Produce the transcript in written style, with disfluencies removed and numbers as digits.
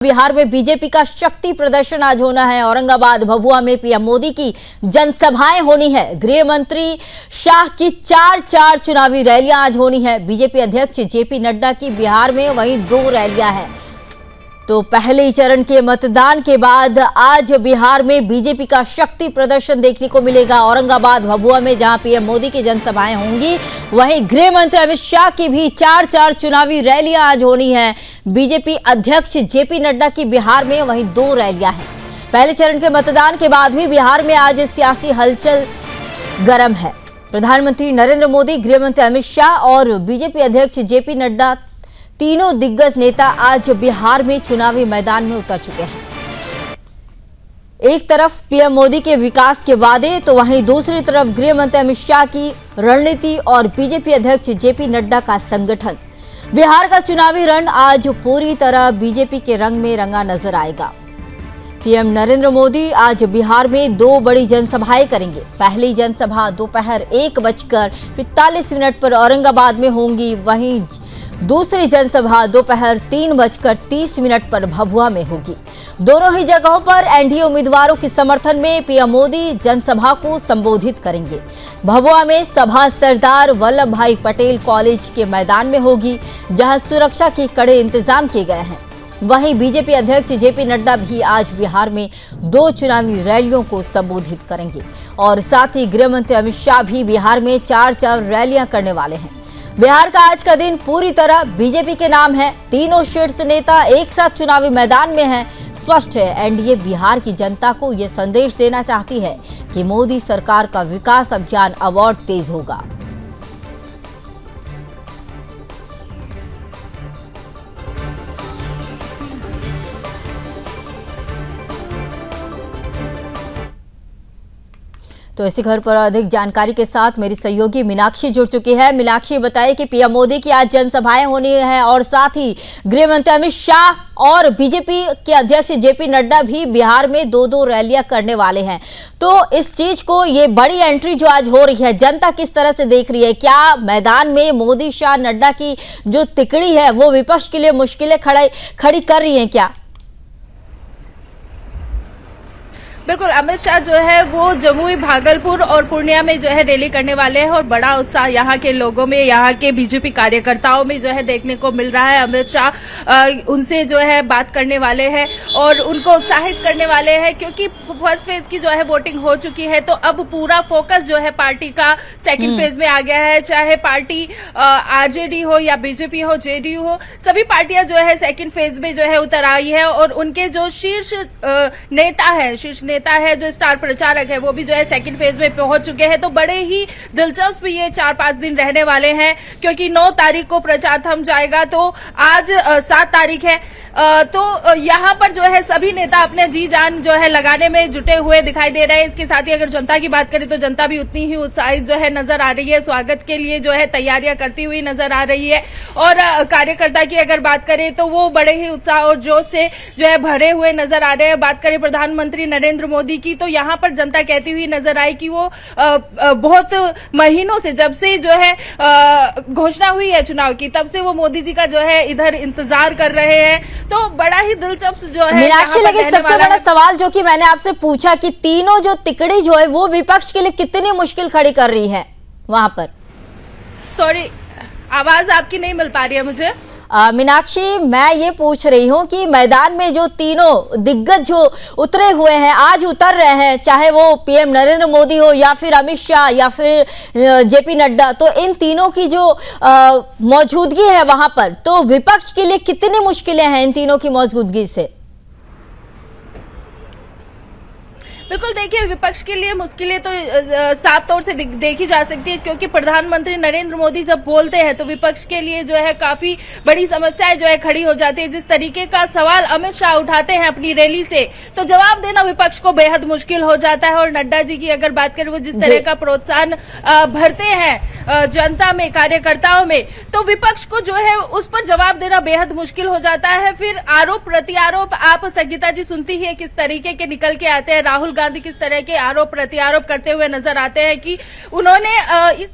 बिहार में बीजेपी का शक्ति प्रदर्शन आज होना है। औरंगाबाद भभुआ में पीएम मोदी की जनसभाएं होनी है। गृह मंत्री शाह की चार चुनावी रैलियां आज होनी है। बीजेपी अध्यक्ष जेपी नड्डा की बिहार में वहीं 2 रैलियां हैं। तो पहले चरण के मतदान के बाद आज बिहार में बीजेपी का शक्ति प्रदर्शन देखने को मिलेगा। औरंगाबाद भभुआ में जहां पीएम मोदी की जनसभाएं होंगी, वहीं गृह मंत्री अमित शाह की भी 4 चुनावी रैलियां आज होनी है। बीजेपी अध्यक्ष जेपी नड्डा की बिहार में वहीं 2 रैलियां हैं। पहले चरण के मतदान के बाद भी बिहार में आज सियासी हलचल गर्म है। प्रधानमंत्री नरेंद्र मोदी, गृह मंत्री अमित शाह और बीजेपी अध्यक्ष जेपी नड्डा, तीनों दिग्गज नेता आज बिहार में चुनावी मैदान में उतर चुके हैं। एक तरफ पीएम मोदी के विकास के वादे, तो वहीं दूसरी तरफ गृह मंत्री अमित शाह की रणनीति और बीजेपी अध्यक्ष जेपी नड्डा का संगठन। बिहार का चुनावी रण आज पूरी तरह बीजेपी के रंग में रंगा नजर आएगा। पीएम नरेंद्र मोदी आज बिहार में 2 बड़ी जनसभाएं करेंगे। पहली जनसभा दोपहर 1:45 पर औरंगाबाद में होंगी। वहीं दूसरी जनसभा दोपहर 3:30 पर भभुआ में होगी। दोनों ही जगहों पर एनडीए उम्मीदवारों के समर्थन में पीएम मोदी जनसभा को संबोधित करेंगे। भभुआ में सभा सरदार वल्लभ भाई पटेल कॉलेज के मैदान में होगी, जहां सुरक्षा के कड़े इंतजाम किए गए हैं। वहीं बीजेपी अध्यक्ष जेपी नड्डा भी आज बिहार में 2 चुनावी रैलियों को संबोधित करेंगे और साथ ही गृह मंत्री अमित शाह भी बिहार में 4 रैलियां करने वाले हैं। बिहार का आज का दिन पूरी तरह बीजेपी के नाम है। तीनों शीर्ष नेता एक साथ चुनावी मैदान में हैं। स्पष्ट है, एनडीए बिहार की जनता को यह संदेश देना चाहती है कि मोदी सरकार का विकास अभियान अब और तेज होगा। तो इसी खबर पर अधिक जानकारी के साथ मेरी सहयोगी मीनाक्षी जुड़ चुकी है। मीनाक्षी, बताइए कि पीएम मोदी की आज जनसभाएं होनी है और साथ ही गृह मंत्री अमित शाह और बीजेपी के अध्यक्ष जेपी नड्डा भी बिहार में 2 रैलियां करने वाले हैं। तो इस चीज को, ये बड़ी एंट्री जो आज हो रही है, जनता किस तरह से देख रही है? क्या मैदान में मोदी शाह नड्डा की जो तिकड़ी है वो विपक्ष के लिए मुश्किलें खड़ी कर रही है क्या? बिल्कुल, अमित शाह जो है वो जमुई, भागलपुर और पूर्णिया में जो है रैली करने वाले हैं और बड़ा उत्साह यहाँ के लोगों में, यहाँ के बीजेपी कार्यकर्ताओं में जो है देखने को मिल रहा है। अमित शाह उनसे जो है बात करने वाले हैं और उनको उत्साहित करने वाले हैं, क्योंकि फर्स्ट फेज की जो है वोटिंग हो चुकी है। तो अब पूरा फोकस जो है पार्टी का सेकेंड फेज में आ गया है। चाहे पार्टी आरजेडी हो या बीजेपी हो, जेडीयू हो, सभी पार्टियां जो है सेकेंड फेज में जो है उतर आई है और उनके जो शीर्ष नेता है, जो स्टार प्रचारक है, वो भी जो है सेकंड फेज में पहुंच चुके हैं। तो बड़े ही दिलचस्प ये 4-5 दिन रहने वाले हैं, क्योंकि 9 तारीख को प्रचार थम जाएगा। तो आज 7 तारीख है। तो यहाँ पर जो है सभी नेता अपने जी जान जो है लगाने में जुटे हुए दिखाई दे रहे हैं। इसके साथ ही अगर जनता की बात करें तो जनता भी उतनी ही उत्साहित जो है नजर आ रही है, स्वागत के लिए जो है तैयारियां करती हुई नजर आ रही है। और कार्यकर्ता की अगर बात करें तो वो बड़े ही उत्साह और जोश से जो है भरे हुए नजर आ रहे हैं। बात करें प्रधानमंत्री नरेंद्र मोदी की, तो यहाँ पर जनता कहती हुई नजर आई कि वो बहुत महीनों से, जब से जो है घोषणा हुई है चुनाव की, तब से वो मोदी जी का जो है इधर इंतजार कर रहे हैं। तो बड़ा ही दिलचस्प जो है मीनाक्षी, लेकिन सबसे बड़ा सवाल जो कि मैंने आपसे पूछा कि तीनों जो तिकड़ी जो है वो विपक्ष के लिए कितनी मुश्किल खड़ी कर रही है वहां पर? सॉरी, आवाज आपकी नहीं मिल पा रही है मुझे। मीनाक्षी, मैं ये पूछ रही हूँ कि मैदान में जो तीनों दिग्गज जो उतरे हुए हैं, आज उतर रहे हैं, चाहे वो पीएम नरेंद्र मोदी हो या फिर अमित शाह या फिर जेपी नड्डा, तो इन तीनों की जो मौजूदगी है वहां पर, तो विपक्ष के लिए कितनी मुश्किलें हैं इन तीनों की मौजूदगी से? बिल्कुल, देखिए, विपक्ष के लिए मुश्किलें तो साफ तौर से देखी जा सकती है, क्योंकि प्रधानमंत्री नरेंद्र मोदी जब बोलते हैं तो विपक्ष के लिए जो है काफी बड़ी समस्याएं जो है खड़ी हो जाती है। जिस तरीके का सवाल अमित शाह उठाते हैं अपनी रैली से, तो जवाब देना विपक्ष को बेहद मुश्किल हो जाता है। और नड्डा जी की अगर बात करें, वो जिस तरह का प्रोत्साहन भरते हैं जनता में, कार्यकर्ताओं में, तो विपक्ष को जो है उस पर जवाब देना बेहद मुश्किल हो जाता है। फिर आरोप प्रत्यारोप आप संगीता जी सुनती है किस तरीके के निकल के आते हैं। राहुल गांधी किस तरह के आरोप प्रत्यारोप करते हुए नजर आते हैं कि उन्होंने इस